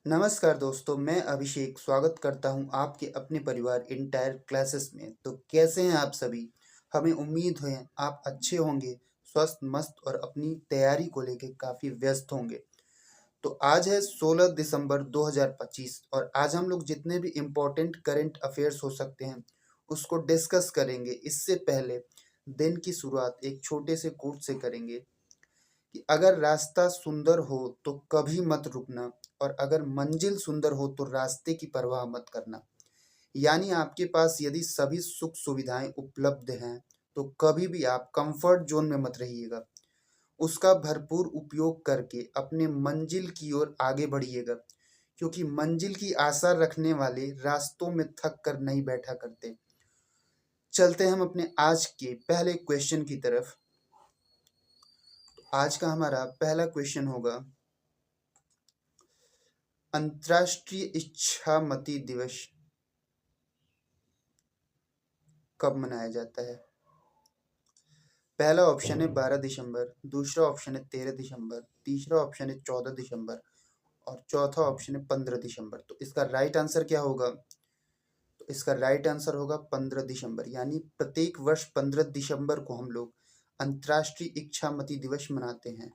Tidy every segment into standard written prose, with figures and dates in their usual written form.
नमस्कार दोस्तों, मैं अभिषेक स्वागत करता हूं आपके अपने परिवार इंटायर क्लासेस में। तो कैसे हैं आप सभी? हमें उम्मीद है आप अच्छे होंगे, स्वस्थ मस्त और अपनी तैयारी को लेके काफ़ी व्यस्त होंगे। तो आज है 16 दिसंबर 2025 और आज हम लोग जितने भी इम्पोर्टेंट करंट अफेयर्स हो सकते हैं उसको डिस्कस करेंगे। इससे पहले दिन की शुरुआत एक छोटे से कोट से करेंगे कि अगर रास्ता सुंदर हो तो कभी मत रुकना और अगर मंजिल सुंदर हो तो रास्ते की परवाह मत करना। यानी आपके पास यदि सभी सुख सुविधाएं उपलब्ध हैं तो कभी भी आप कंफर्ट जोन में मत रहिएगा। उसका भरपूर उपयोग करके अपने मंजिल की ओर आगे बढ़िएगा, क्योंकि मंजिल की आशा रखने वाले रास्तों में थक कर नहीं बैठा करते। चलते हम अपने आज के पहले क्वेश्चन की तरफ। आज का हमारा पहला क्वेश्चन होगा, अंतर्राष्ट्रीय इच्छामती दिवस कब मनाया जाता है? पहला ऑप्शन है 12 दिसंबर, दूसरा ऑप्शन है 13 दिसंबर, तीसरा ऑप्शन है 14 दिसंबर और चौथा ऑप्शन है 15 दिसंबर। तो इसका राइट आंसर क्या होगा? तो इसका राइट आंसर होगा 15 दिसंबर। यानी प्रत्येक वर्ष 15 दिसंबर को हम लोग अंतर्राष्ट्रीय इच्छामती दिवस मनाते हैं।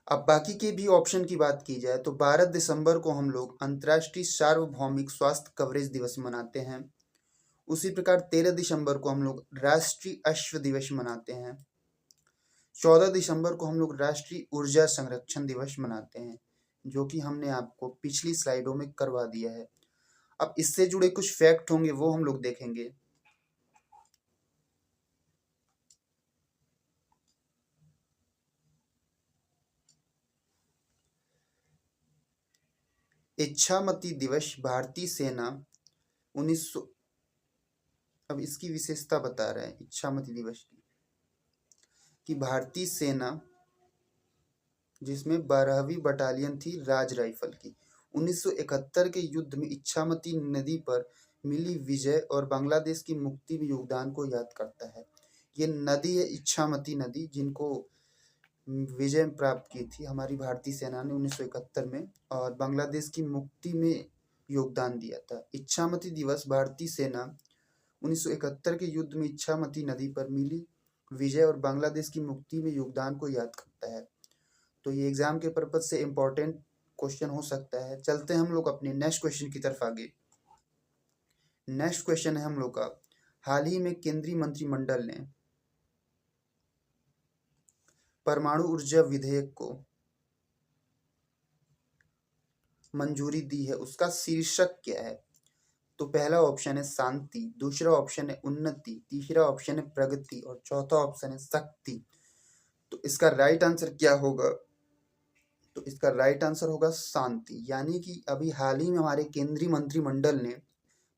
अब बाकी के भी ऑप्शन की बात की जाए तो 12 दिसंबर को हम लोग अंतर्राष्ट्रीय सार्वभौमिक स्वास्थ्य कवरेज दिवस मनाते हैं। उसी प्रकार 13 दिसंबर को हम लोग राष्ट्रीय अश्व दिवस मनाते हैं। 14 दिसंबर को हम लोग राष्ट्रीय ऊर्जा संरक्षण दिवस मनाते हैं, जो कि हमने आपको पिछली स्लाइडों में करवा दिया है। अब इससे जुड़े कुछ फैक्ट होंगे वो हम लोग देखेंगे। इच्छामती दिवस भारतीय सेना 1900। अब इसकी विशेषता बता रहे हैं इच्छामती दिवस की, कि भारतीय सेना जिसमें 12वीं बटालियन थी राज राइफल की, 1971 के युद्ध में इच्छामती नदी पर मिली विजय और बांग्लादेश की मुक्ति में योगदान को याद करता है। ये नदी है इच्छामती नदी, जिनको विजय प्राप्त की थी हमारी भारतीय सेना ने 1971 में और बांग्लादेश की मुक्ति में योगदान दिया था। इच्छामती दिवस भारतीय सेना 1971 के युद्ध में इच्छामती नदी पर मिली विजय और बांग्लादेश की मुक्ति में योगदान को याद करता है। तो ये एग्जाम के पर्पज से इम्पोर्टेंट क्वेश्चन हो सकता है। चलते हैं हम लोग अपने नेक्स्ट क्वेश्चन की तरफ आगे। नेक्स्ट क्वेश्चन है हम लोग का, हाल ही में केंद्रीय मंत्रिमंडल ने परमाणु ऊर्जा विधेयक को मंजूरी दी है, उसका शीर्षक क्या है? तो पहला ऑप्शन है शांति, दूसरा ऑप्शन है उन्नति, तीसरा ऑप्शन है प्रगति और चौथा ऑप्शन है शक्ति। तो इसका राइट आंसर क्या होगा? तो इसका राइट आंसर होगा शांति। यानी कि अभी हाल ही में हमारे केंद्रीय मंत्रिमंडल ने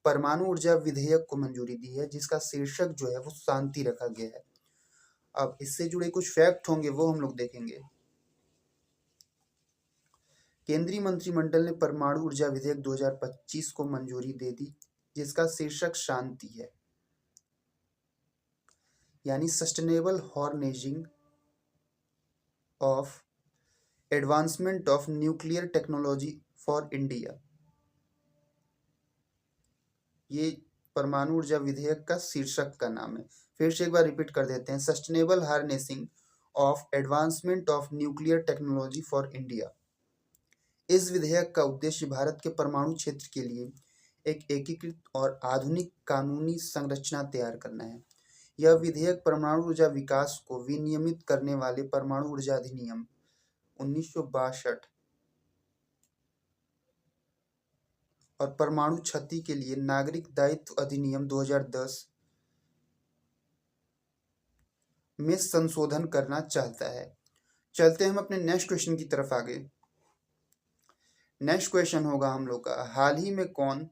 परमाणु ऊर्जा विधेयक को मंजूरी दी है, जिसका शीर्षक जो है वो शांति रखा गया है। अब इससे जुड़े कुछ फैक्ट होंगे वो हम लोग देखेंगे। केंद्रीय मंत्रिमंडल ने परमाणु ऊर्जा विधेयक 2025 को मंजूरी दे दी, जिसका शीर्षक शांति है। यानी sustainable harnessing of advancement of nuclear technology for India, ये परमाणु ऊर्जा विधेयक का शीर्षक का नाम है। फिर से एक बार रिपीट कर देते हैं, sustainable harnessing of advancement of nuclear technology for India. इस विधेयक का उद्देश्य भारत के परमाणु क्षेत्र के लिए एक एकीकृत और आधुनिक कानूनी संरचना तैयार करना है। यह विधेयक परमाणु ऊर्जा विकास को विनियमित करने वाले परमाणु ऊर्जा अधिनियम 1962 और परमाणु क्षति के लिए नागरिक दायित्व अधिनियम 2010 में संशोधन करना चाहता है। चलते हैं हम अपने नेक्स्ट क्वेश्चन की तरफ आगे। नेक्स्ट क्वेश्चन होगा हम लोग का, हाल ही में कौन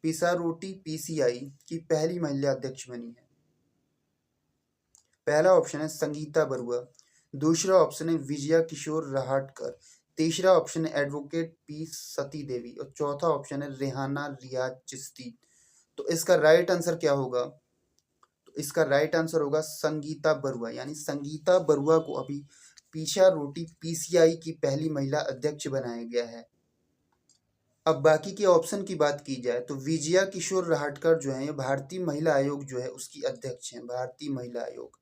पिसारोटी पीसीआई की पहली महिला अध्यक्ष बनी है? पहला ऑप्शन है संगीता बरुआ, दूसरा ऑप्शन है विजया किशोर रहाटकर, तीसरा ऑप्शन है एडवोकेट पी सती देवी और चौथा ऑप्शन है रेहाना रियाज चिश्ती। तो इसका राइट आंसर क्या होगा? तो इसका राइट आंसर होगा संगीता बरुआ। यानी संगीता बरुआ को अभी पिसारोटी पीसीआई की पहली महिला अध्यक्ष बनाया गया है। अब बाकी के ऑप्शन की बात की जाए तो विजया किशोर रहाटकर जो है, ये भारतीय महिला आयोग जो है उसकी अध्यक्ष हैं, भारतीय महिला आयोग।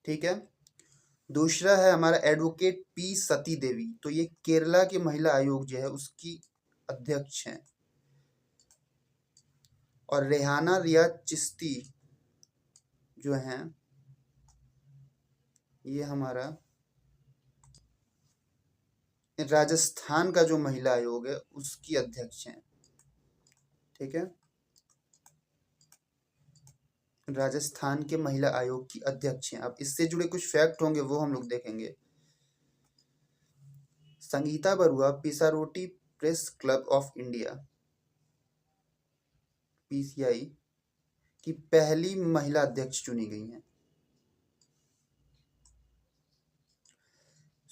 ठीक है। दूसरा है हमारा एडवोकेट पी सती देवी, तो ये केरला के महिला आयोग जो है उसकी अध्यक्ष हैं। और रेहाना रियाज चिश्ती जो हैं, ये हमारा राजस्थान का जो महिला आयोग है उसकी अध्यक्ष हैं। ठीक है, राजस्थान के महिला आयोग की अध्यक्ष हैं। अब इससे जुड़े कुछ फैक्ट होंगे वो हम लोग देखेंगे। Sangeeta Barua Pisharoty press club of India PCI की पहली महिला अध्यक्ष चुनी गई हैं।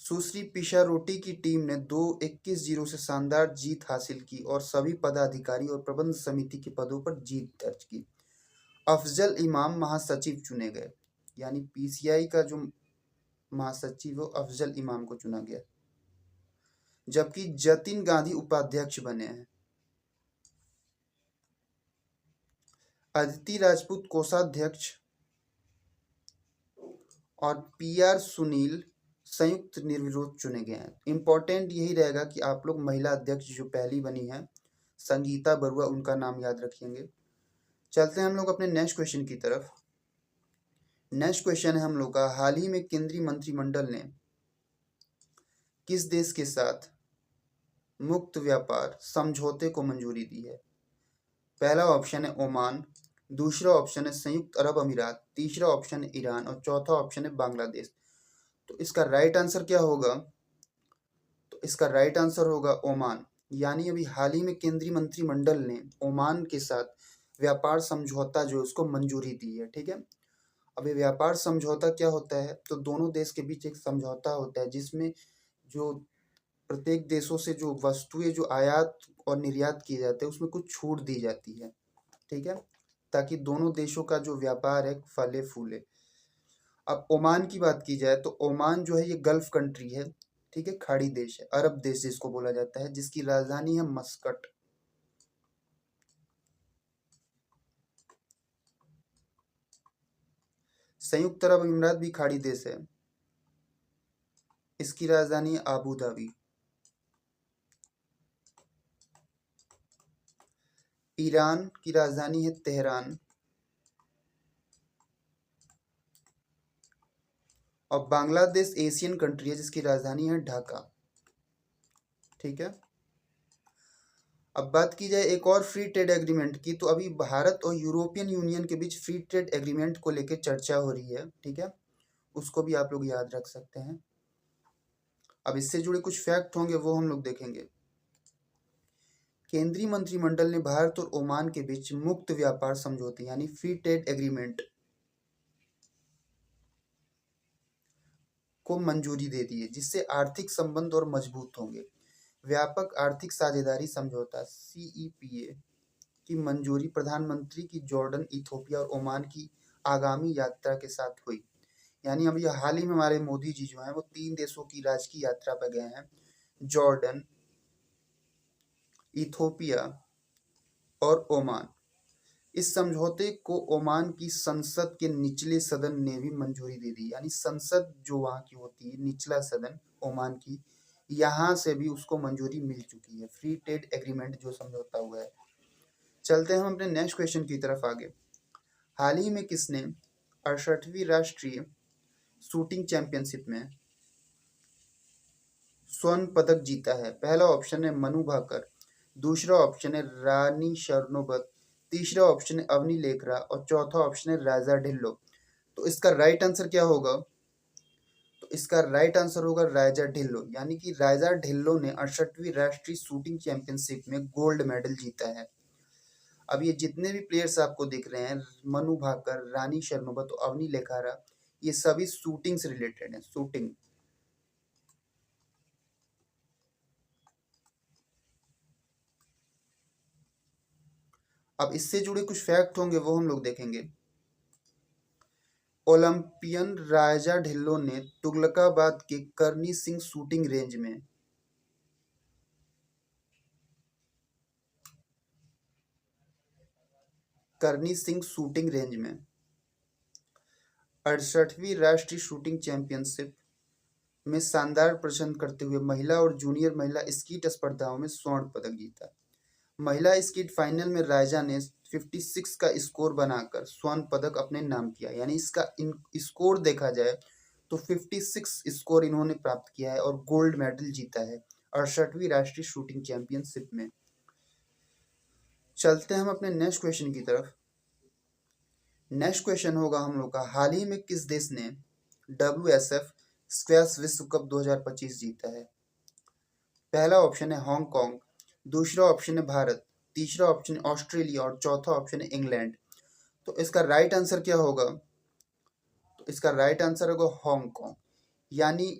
सुश्री पिसारोटी की टीम ने 2-21-0 से शानदार जीत हासिल की और सभी पदाधिकारी और प्रबंध समिति के पदों पर जीत दर्ज की। अफजल इमाम महासचिव चुने गए, यानी पीसीआई का जो महासचिव वो अफजल इमाम को चुना गया, जबकि जतिन गांधी उपाध्यक्ष बने हैं। अदिति राजपूत कोषाध्यक्ष और पीआर सुनील संयुक्त निर्विरोध चुने गए हैं। इंपॉर्टेंट यही रहेगा कि आप लोग महिला अध्यक्ष जो पहली बनी है संगीता बरुआ, उनका नाम याद रखेंगे। चलते हैं हम लोग अपने नेक्स्ट क्वेश्चन की तरफ। नेक्स्ट क्वेश्चन है हम लोग का, हाल ही में केंद्रीय मंत्रिमंडल ने किस देश के साथ मुक्त व्यापार समझौते को मंजूरी दी है? पहला ऑप्शन है ओमान, दूसरा ऑप्शन है संयुक्त अरब अमीरात, तीसरा ऑप्शन है ईरान और चौथा ऑप्शन है बांग्लादेश। तो इसका राइट आंसर क्या होगा? तो इसका राइट आंसर होगा ओमान। यानी अभी हाल ही में केंद्रीय मंत्रिमंडल ने ओमान के साथ व्यापार समझौता जो उसको मंजूरी दी है। ठीक है, अब ये व्यापार समझौता क्या होता है? तो दोनों देश के बीच एक समझौता होता है जिसमें जो प्रत्येक देशों से जो वस्तुएं जो आयात और निर्यात किए जाते हैं उसमें कुछ छूट दी जाती है। ठीक है, ताकि दोनों देशों का जो व्यापार है फले फूले। अब ओमान की बात की जाए तो ओमान जो है ये गल्फ कंट्री है। ठीक है, खाड़ी देश है, अरब देश जिसको बोला जाता है, जिसकी राजधानी है मस्कट। संयुक्त अरब अमीरात भी खाड़ी देश है, इसकी राजधानी है आबू धाबी। ईरान की राजधानी है तेहरान और बांग्लादेश एशियन कंट्री है जिसकी राजधानी है ढाका। ठीक है, अब बात की जाए एक और फ्री ट्रेड एग्रीमेंट की, तो अभी भारत और यूरोपियन यूनियन के बीच फ्री ट्रेड एग्रीमेंट को लेकर चर्चा हो रही है। ठीक है, उसको भी आप लोग याद रख सकते हैं। अब इससे जुड़े कुछ फैक्ट होंगे वो हम लोग देखेंगे। केंद्रीय मंत्रिमंडल ने भारत और ओमान के बीच मुक्त व्यापार समझौते यानी फ्री ट्रेड एग्रीमेंट को मंजूरी दे दी है, जिससे आर्थिक संबंध और मजबूत होंगे। व्यापक आर्थिक साझेदारी समझौता सीईपीए की मंजूरी प्रधानमंत्री की जॉर्डन, इथोपिया और ओमान की आगामी यात्रा के साथ हुई। यानी अभी हाल ही में हमारे मोदी जी जो हैं वो 3 देशों की राजकीय यात्रा पर गए हैं, जॉर्डन, इथोपिया और ओमान। इस समझौते को ओमान की संसद के निचले सदन ने भी मंजूरी दे दी। यानी संसद जो वहाँ की होती है, निचला सदन ओमान की, यहाँ से भी उसको मंजूरी मिल चुकी है। फ्री ट्रेड एग्रीमेंट जो समझौता हुआ है। चलते हैं हम अपने नेक्स्ट क्वेश्चन की तरफ आगे। हाल ही में किसने 68वीं राष्ट्रीय शूटिंग चैंपियनशिप में स्वर्ण पदक जीता है? पहला ऑप्शन है मनु भाकर, दूसरा ऑप्शन है रानी शर्नोबत, तीसरा ऑप्शन है अवनी लेखरा और चौथा ऑप्शन है राजा ढिल्लो। तो इसका राइट आंसर क्या होगा? तो इसका राइट आंसर होगा राजा ढिल्लो। यानी कि राजा ढिल्लो ने 68वीं राष्ट्रीय शूटिंग चैंपियनशिप में गोल्ड मेडल जीता है। अब ये जितने भी प्लेयर्स आपको दिख रहे हैं, मनु भाकर, रानी शर्नोबत और अवनी लेखारा, ये सभी शूटिंग से रिलेटेड हैं, शूटिंग। अब इससे जुड़े कुछ फैक्ट होंगे वो हम लोग देखेंगे। ओलंपियन राजा ढिल्लों ने तुगलकाबाद के करनी सिंह शूटिंग रेंज में करनी सिंह शूटिंग रेंज में 68वीं राष्ट्रीय शूटिंग चैंपियनशिप में शानदार प्रदर्शन करते हुए महिला और जूनियर महिला स्कीट स्पर्धाओं में स्वर्ण पदक जीता। महिला स्कीट फाइनल में राजा ने 56 का स्कोर बनाकर स्वर्ण पदक अपने नाम किया। यानी इसका स्कोर देखा जाए तो 56 स्कोर इन्होंने प्राप्त किया है और गोल्ड मेडल जीता है 68वीं राष्ट्रीय शूटिंग चैंपियनशिप में। चलते हैं हम अपने नेक्स्ट क्वेश्चन की तरफ। नेक्स्ट क्वेश्चन होगा हम लोग का, हाल ही में किस देश ने WSF स्क्वैश विश्व कप 2025 जीता है? पहला ऑप्शन है हांगकांग, दूसरा ऑप्शन है भारत, तीसरा ऑप्शन है ऑस्ट्रेलिया और चौथा ऑप्शन है इंग्लैंड। तो इसका राइट आंसर क्या होगा? तो इसका राइट आंसर होगा हांगकांग। यानी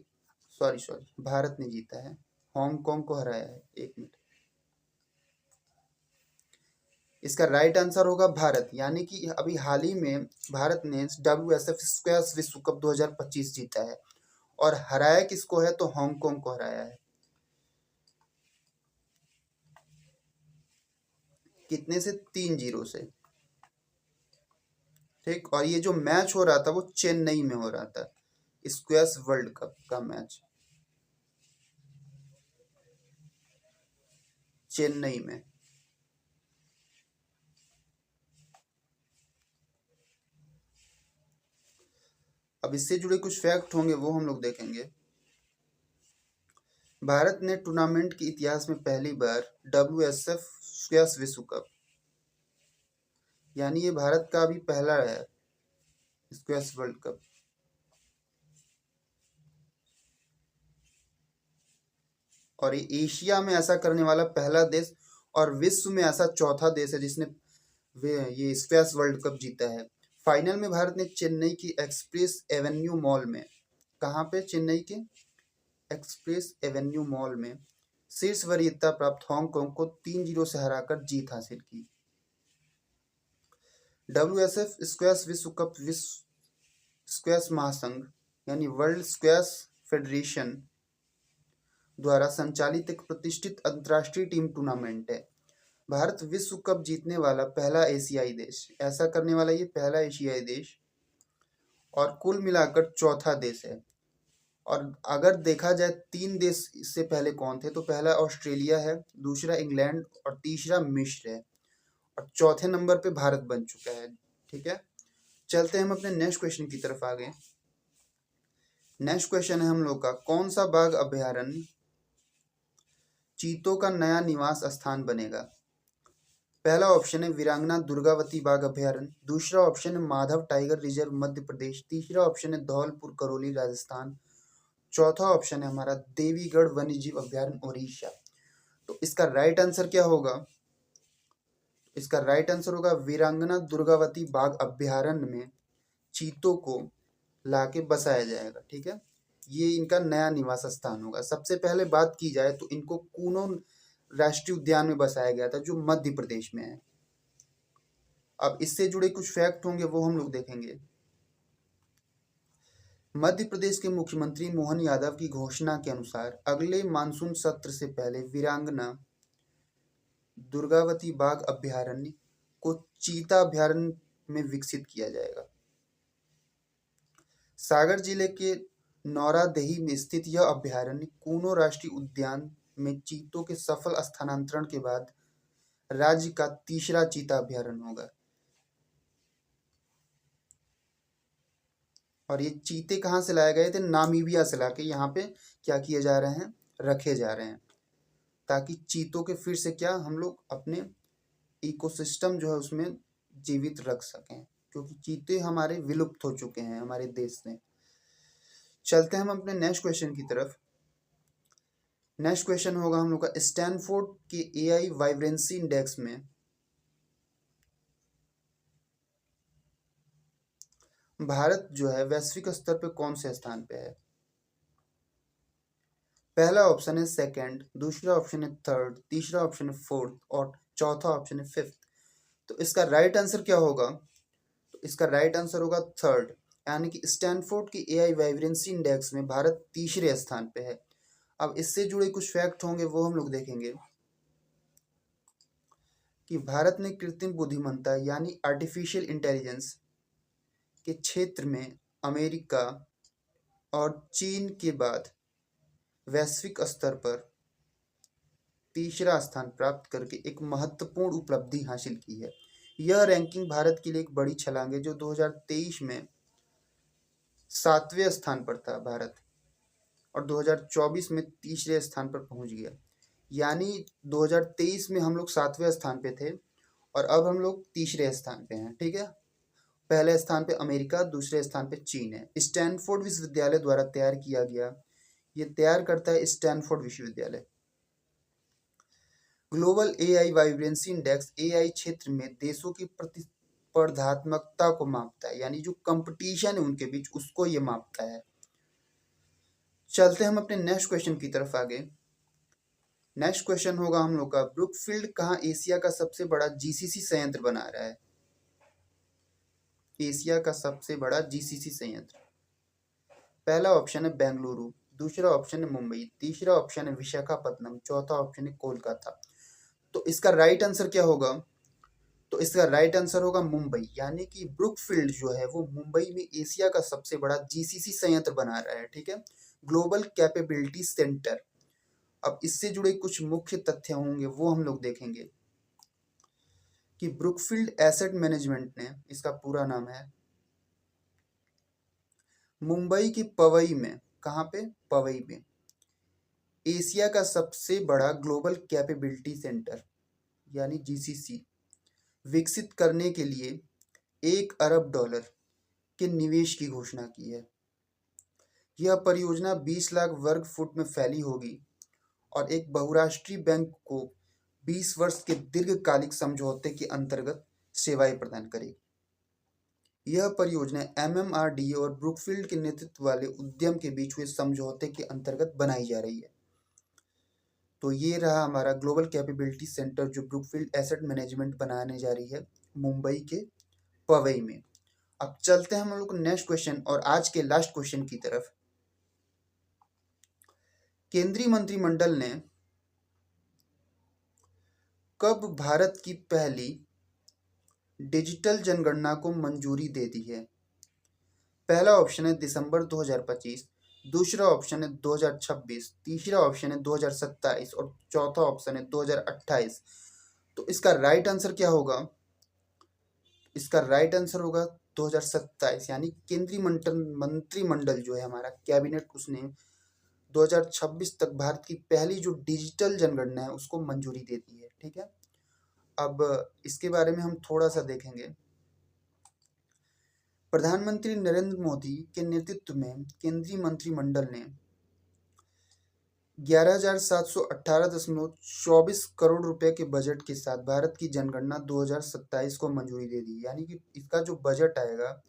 सॉरी भारत ने जीता है, हांगकांग को हराया है। एक मिनट, इसका राइट आंसर होगा भारत। यानी कि अभी हाल ही में भारत ने WSF स्क्वैश विश्व कप 2025 जीता है और हराया किसको है? तो हांगकांग को हराया है। कितने से? 3-0 से। ठीक, और ये जो मैच हो रहा था वो चेन्नई में हो रहा था, स्क्वैश वर्ल्ड कप का मैच चेन्नई में। अब इससे जुड़े कुछ फैक्ट होंगे वो हम लोग देखेंगे। भारत ने टूर्नामेंट के इतिहास में पहली बार WSF स्क्वैश विश्व कप, यानी ये भारत का अभी पहला है स्क्वैश वर्ल्ड कप। और ये एशिया में ऐसा करने वाला पहला देश और विश्व में ऐसा चौथा देश है जिसने ये स्क्वैश वर्ल्ड कप जीता है। फाइनल में भारत ने चेन्नई की एक्सप्रेस एवेन्यू मॉल में, कहाँ पे? चेन्नई के एक्सप्रेस एवेन्यू मॉल में शीर्ष वरीयता प्राप्त हांगकांग को 3-0 से हराकर जीत हासिल की। WSF स्क्वैश विश्व कप विश्व स्क्वैश महासंघ यानी वर्ल्ड स्क्वैश फेडरेशन द्वारा संचालित एक प्रतिष्ठित अंतर्राष्ट्रीय टीम टूर्नामेंट है। भारत विश्व कप जीतने वाला पहला एशियाई देश, ऐसा करने वाला ये पहला एशियाई देश और कुल मिलाकर चौथा देश है। और अगर देखा जाए 3 देश इससे पहले कौन थे, तो पहला ऑस्ट्रेलिया है, दूसरा इंग्लैंड और तीसरा मिस्र है और चौथे नंबर पे भारत बन चुका है। ठीक है, चलते हैं हम अपने नेक्स्ट क्वेश्चन की तरफ आगे। नेक्स्ट क्वेश्चन है हम लोग का, कौन सा बाघ अभयारण्य चीतों का नया निवास स्थान बनेगा? पहला ऑप्शन है वीरांगना दुर्गावती बाघ अभयारण्य, दूसरा ऑप्शन है माधव टाइगर रिजर्व मध्य प्रदेश, तीसरा ऑप्शन है धौलपुर करौली राजस्थान, चौथा ऑप्शन है हमारा देवीगढ़ वन्यजीव अभयारण्य उड़ीसा। तो इसका राइट आंसर क्या होगा? इसका राइट आंसर होगा वीरांगना दुर्गावती बाघ अभयारण्य में चीतों को लाके बसाया जाएगा। ठीक है, ये इनका नया निवास स्थान होगा। सबसे पहले बात की जाए तो इनको कूनो राष्ट्रीय उद्यान में बसाया गया था जो मध्य प्रदेश में है। अब इससे जुड़े कुछ फैक्ट होंगे वो हम लोग देखेंगे। मध्य प्रदेश के मुख्यमंत्री मोहन यादव की घोषणा के अनुसार अगले मानसून सत्र से पहले वीरांगना दुर्गावती बाघ अभयारण्य को चीता अभयारण्य में विकसित किया जाएगा। सागर जिले के नौरादेही में स्थित यह अभयारण्य कूनो राष्ट्रीय उद्यान में चीतों के सफल स्थानांतरण के बाद राज्य का तीसरा चीता अभयारण्य होगा। और ये चीते कहाँ से लाए गए थे? नामीबिया से लाके यहाँ पे क्या किए जा रहे हैं? रखे जा रहे हैं, ताकि चीतों के फिर से क्या हम लोग अपने इकोसिस्टम जो है उसमें जीवित रख सकें, क्योंकि चीते हमारे विलुप्त हो चुके हैं हमारे देश में। चलते हैं हम अपने नेक्स्ट क्वेश्चन की तरफ। नेक्स्ट क्वेश्चन होगा हम लोग का, स्टैनफोर्ड के AI वाइब्रेंसी इंडेक्स में भारत जो है वैश्विक स्तर पे कौन से स्थान पे है? पहला ऑप्शन है सेकंड, दूसरा ऑप्शन है थर्ड, तीसरा ऑप्शन है फोर्थ और चौथा ऑप्शन है फिफ्थ। तो इसका राइट आंसर क्या होगा? तो इसका राइट आंसर होगा थर्ड, यानी कि स्टैनफोर्ड की एआई वाइब्रेंसी इंडेक्स में भारत तीसरे स्थान पे है। अब इससे जुड़े कुछ फैक्ट होंगे वो हम लोग देखेंगे कि भारत ने कृत्रिम बुद्धिमत्ता यानी आर्टिफिशियल इंटेलिजेंस के क्षेत्र में अमेरिका और चीन के बाद वैश्विक स्तर पर तीसरा स्थान प्राप्त करके एक महत्वपूर्ण उपलब्धि हासिल की है। यह रैंकिंग भारत के लिए एक बड़ी छलांग है, जो 2023 में 7वें स्थान पर था भारत, और 2024 में तीसरे स्थान पर पहुंच गया। यानी 2023 में हम लोग 7वें स्थान पे थे और अब हम लोग तीसरे स्थान पे हैं। ठीक है, पहले स्थान पे अमेरिका, दूसरे स्थान पे चीन है। स्टैनफोर्ड विश्वविद्यालय द्वारा तैयार किया गया, ये तैयार करता है स्टैनफोर्ड विश्वविद्यालय। Global AI vibrancy index AI क्षेत्र में देशों की प्रतिस्पर्धात्मकता को मापता है, यानी जो कंपटीशन है उनके बीच उसको ये मापता है। चलते हम अपने नेक्स्ट क्वेश्चन की तरफ आगे। नेक्स्ट क्वेश्चन होगा हम लोग का, ब्रुकफील्ड कहाँ एशिया का सबसे बड़ा जीसीसी संयंत्र बना रहा है? एशिया का सबसे बड़ा जीसीसी संयंत्र, पहला ऑप्शन है बेंगलुरु, दूसरा ऑप्शन है मुंबई, तीसरा ऑप्शन है विशाखापट्टनम, चौथा ऑप्शन है कोलकाता। तो इसका राइट आंसर क्या होगा? तो इसका राइट आंसर होगा मुंबई, यानी कि ब्रुकफील्ड जो है वो मुंबई में एशिया का सबसे बड़ा जीसीसी संयंत्र बना रहा है। ठीक है, ग्लोबल कैपेबिलिटी सेंटर। अब इससे जुड़े कुछ मुख्य तथ्य होंगे वो हम लोग देखेंगे कि ब्रुकफील्ड एसेट मैनेजमेंट ने, इसका पूरा नाम है, मुंबई की पवई में, कहाँ पे? पवई में एशिया का सबसे बड़ा ग्लोबल कैपेबिलिटी सेंटर यानी जीसीसी विकसित करने के लिए $1 अरब के निवेश की घोषणा की है। यह परियोजना 20 लाख वर्ग फुट में फैली होगी और एक बहुराष्ट्रीय बैंक को 20 वर्ष के दीर्घकालिक समझौते के अंतर्गत सेवाएं प्रदान करेगी। यह परियोजना एमएमआरडीए और ब्रुकफील्ड के नेतृत्व वाले उद्यम के बीच हुए समझौते के अंतर्गत बनाई जा रही है। तो ये रहा हमारा ग्लोबल कैपेबिलिटी सेंटर जो ब्रुकफील्ड एसेट मैनेजमेंट बनाने जा रही है मुंबई के पवई में। अब चलते हैं हम लोग नेक्स्ट क्वेश्चन और आज के लास्ट क्वेश्चन की तरफ। केंद्रीय मंत्रिमंडल ने कब भारत की पहली डिजिटल जनगणना को मंजूरी दे दी है? पहला ऑप्शन है दिसंबर 2025, दूसरा ऑप्शन है 2026, तीसरा ऑप्शन है 2027 और चौथा ऑप्शन है 2028। तो इसका राइट आंसर क्या होगा? इसका राइट आंसर होगा 2027, यानी केंद्रीय मंत्रिमंडल जो है हमारा कैबिनेट, उसने 2026 तक भारत की पहली जो डिजिटल जनगणना है उसको मंजूरी दे दी है। ठीक है, अब इसके बारे में हम थोड़ा सा देखेंगे। प्रधानमंत्री नरेंद्र मोदी के नेतृत्व में केंद्रीय मंत्रिमंडल ने 11,718.24 करोड़ रुपए के बजट के साथ भारत की जनगणना 2027 को मंजूरी दे दी, यानी कि इसका जो बजट आएगा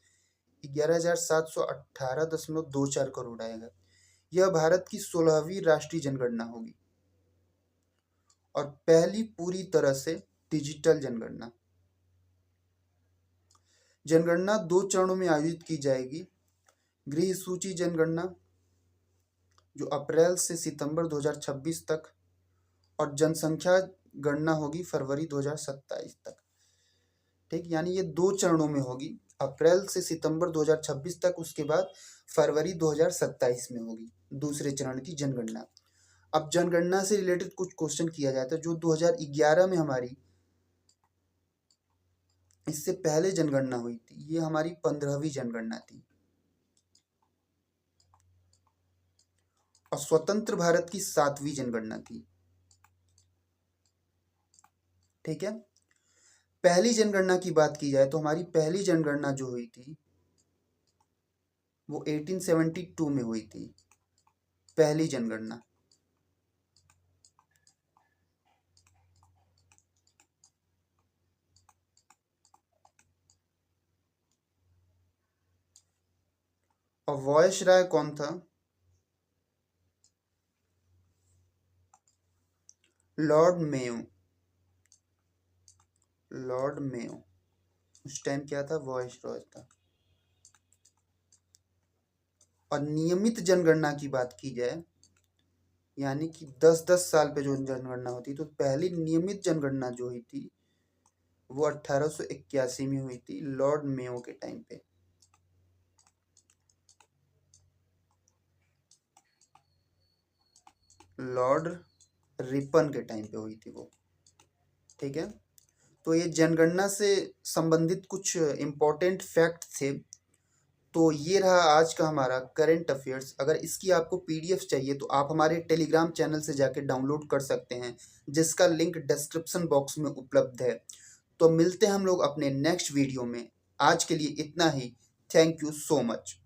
11,718.24 करोड़ आएगा। यह भारत की 16वीं राष्ट्रीय जनगणना होगी और पहली पूरी तरह से डिजिटल जनगणना। जनगणना 2 चरणों में आयोजित की जाएगी। गृह सूची जनगणना जो अप्रैल से सितंबर 2026 तक, और जनसंख्या गणना होगी फरवरी 2027 तक। ठीक, यानी ये 2 चरणों में होगी, अप्रैल से सितंबर 2026 तक, उसके बाद फरवरी 2027 में होगी दूसरे चरण की जनगणना। अब जनगणना से रिलेटेड कुछ क्वेश्चन किया जाता है। जो 2011 में हमारी, इससे पहले जनगणना हुई थी, ये हमारी 15वीं जनगणना थी और स्वतंत्र भारत की 7वीं जनगणना थी। ठीक है, पहली जनगणना की बात की जाए तो हमारी पहली जनगणना जो हुई थी वो 1872 में हुई थी, पहली जनगणना। और वायसराय कौन था? Lord Mayo. लॉर्ड मेयो उस टाइम क्या था, वॉइस रॉय था। और नियमित जनगणना की बात की जाए, यानी कि 10-10 साल पे जो जनगणना होती, तो पहली नियमित जनगणना जो हुई थी वो 1881 में हुई थी, लॉर्ड मेयो के टाइम पे। लॉर्ड रिपन के टाइम पे हुई थी वो। ठीक है, तो ये जनगणना से संबंधित कुछ इम्पोर्टेंट फैक्ट थे। तो ये रहा आज का हमारा करंट अफेयर्स। अगर इसकी आपको पीडीएफ चाहिए तो आप हमारे टेलीग्राम चैनल से जाके डाउनलोड कर सकते हैं, जिसका लिंक डिस्क्रिप्शन बॉक्स में उपलब्ध है। तो मिलते हैं हम लोग अपने नेक्स्ट वीडियो में। आज के लिए इतना ही। Thank you so much.